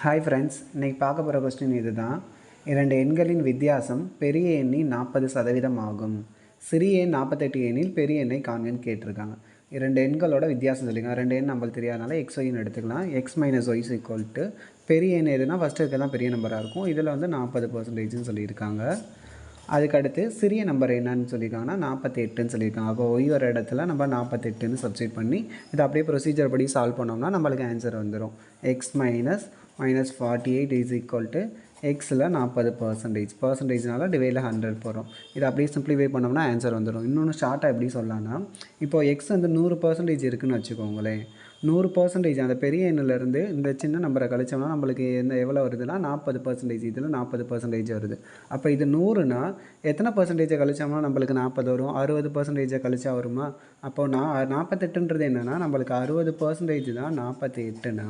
Hi friends, இன்றைக்கி பார்க்க போகிற கொஸ்டின் இது தான். 2 எண்களின் வித்தியாசம் பெரிய எண்ணின் 40% ஆகும். சிறிய எண் 48 எண்ணில் பெரிய எண்ணை காண்கன்னு கேட்டிருக்காங்க. 2 எண்களோட வித்தியாசம் சொல்லியிருக்காங்க. 2 எண் நம்மளுக்கு தெரியாதனால எக்ஸ் ஒய்னு எடுத்துக்கலாம். X minus Y equal to பெரிய எண் எதுனா ஃபஸ்ட்டு இருக்கிறதான் பெரிய நம்பராக இருக்கும். இதில் வந்து 40%ன்னு சொல்லியிருக்காங்க. அதுக்கடுத்து சிறிய நம்பர் என்னன்னு சொல்லியிருக்காங்கன்னா 48ன்னு சொல்லியிருக்காங்க. அப்போ ஒய் ஒரு இடத்துல நம்ம 48ன்னு சப்ஸ்டிட் பண்ணி இதை அப்படியே ப்ரொசீஜர் படி சால்வ் பண்ணோம்னா நம்மளுக்கு ஆன்சர் வந்துடும். X minus -48 is equal to எக்ஸில் 40%. பர்சன்டேஜ்னால டிவைடில் 100 போகிறோம். இதை அப்படியே சிம்பிளிஃபை பண்ணோம்னா ஆன்சர் வந்துடும். இன்னொன்று ஷார்ட்டாக எப்படி சொல்லலாம்னா, இப்போது எக்ஸ் வந்து 100% இருக்குதுன்னு வச்சுக்கோங்களேன். 100% அந்த பெரிய எண்ணிலேருந்து இந்த சின்ன நம்பரை கழிச்சோம்னா நம்மளுக்கு எவ்வளோ வருதுன்னா 40%. இதில் 40% வருது. அப்போ இது 100னா எத்தனை பர்சன்டேஜை கழிச்சோம்னா நம்மளுக்கு 40 வரும்? 60% கழிச்சா வருமா? அப்போது 48ன்றது என்னென்னா நம்மளுக்கு 60% தான் 48னா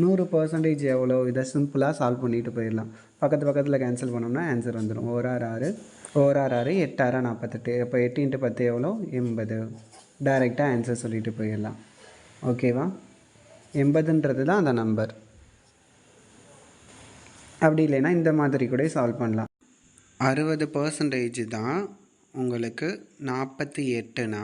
100% எவ்வளோ? இதை சிம்பிளாக சால்வ் பண்ணிட்டு போயிடலாம். பக்கத்தில் கேன்சல் பண்ணோம்னா ஆன்சர் வந்துடும். 1 6 8 6 48. அப்போ 8 × 10 எவ்வளோ? 80. டைரெக்டாக ஆன்சர் சொல்லிட்டு போயிடலாம். ஓகேவா? 80ன்றது தான் அந்த நம்பர். அப்படி இல்லைன்னா இந்த மாதிரி கூட சால்வ் பண்ணலாம். 60% தான் உங்களுக்கு 48னா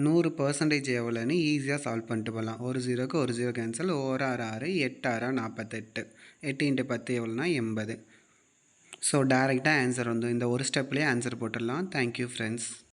100% எவ்வளோன்னு ஈஸியாக சால்வ் பண்ணிட்டு போகலாம். ஒரு 0 கேன்சல். 1 6 6 8 6 48. 8 × 10 எவ்வளோனா 80. ஸோ டைரெக்டாக ஆன்சர் வந்து இந்த ஒரு ஸ்டெப்லேயே ஆன்சர் போட்டுடலாம். Thank you friends.